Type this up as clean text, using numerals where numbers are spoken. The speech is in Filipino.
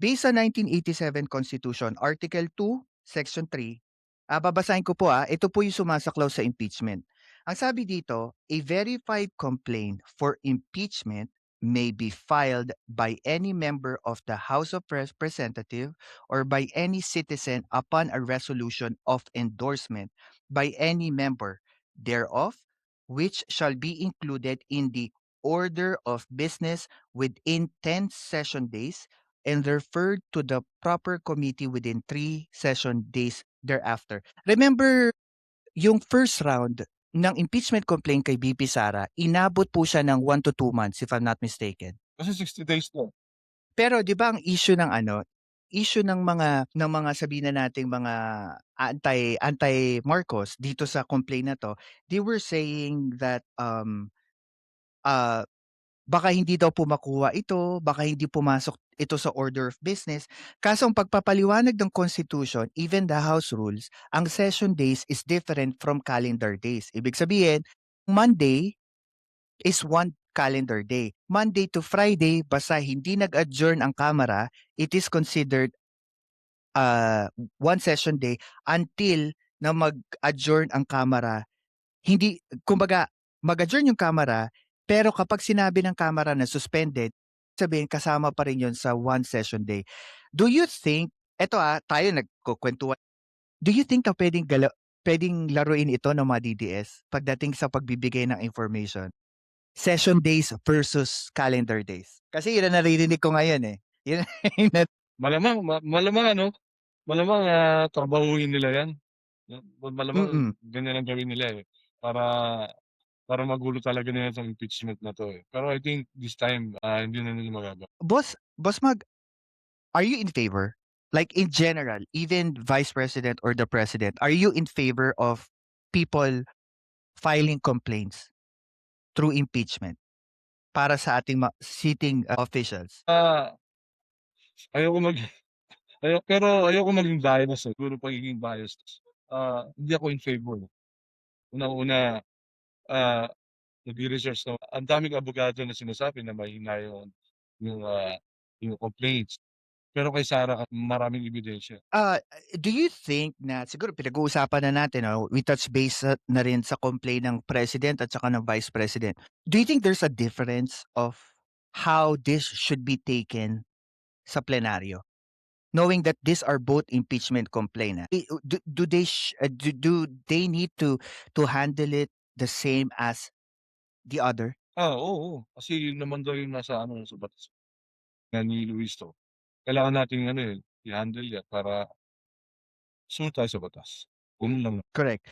Based sa 1987 Constitution, Article 2, Section 3, babasahin ko po, ito po yung sumasaklaw sa impeachment. Ang sabi dito, a verified complaint for impeachment may be filed by any member of the House of Representatives or by any citizen upon a resolution of endorsement by any member thereof, which shall be included in the order of business within 10 session days and referred to the proper committee within 3 session days thereafter. Remember yung first round ng impeachment complaint kay VP Sara, inabot po siya ng 1 to 2 months if I'm not mistaken. Kasi 60 days to. Pero 'di ba ang issue ng issue ng mga sabihin na nating mga anti-Marcos dito sa complaint na 'to, they were saying that, ah baka hindi daw po makuha ito, baka hindi pumasok ito sa order of business. Kaso ang pagpapaliwanag ng Constitution, even the House rules, ang session days is different from calendar days. Ibig sabihin, Monday is one calendar day. Monday to Friday, basta hindi nag-adjourn ang Kamara, it is considered one session day until na mag-adjourn ang Kamara. Hindi, kumbaga, mag-adjourn yung Kamara, pero kapag sinabi ng Kamara na suspended, sabihin kasama pa rin yun sa one session day. Do you think, eto tayo nagkukwentuhan, do you think na pwedeng laruin ito ng mga DDS pagdating sa pagbibigay ng information? Session days versus calendar days. Kasi yun ang naririnig ko ngayon eh. Yun, Malamang malamang ano, malamang, trabahuhin nila 'yan. Malamang mm. ganyan ang gawin nila, para para magulo talaga nila 'tong impeachment na 'to, Pero I think this time, hindi na nila magagawa. Boss Mag, are you in favor? Like in general, even vice president or the president, are you in favor of people filing complaints through impeachment para sa ating sitting officials? Ah, ayoko mag pero ayoko maging bias, siguro pagiging biased. Hindi ako in favor. Unang-una, ah, nagre-research na ang daming abogado na sinasabi na mahina yung, yung complaints. Pero kay Sarah maraming ebidensya. Uh, do you think na siguro pinag-uusapan na natin, we touch base na rin sa complaint ng president at saka ng vice president. Do you think there's a difference of how this should be taken sa plenaryo? Knowing that these are both impeachment complaint, do they need to handle it the same as the other? Oo, kasi yun naman daw yung nasa ano, sa batas nga ni Luis 'to. Kailangan nating ano, i-handle yan para sumunod tayo sa batas. Ganun lang. Correct.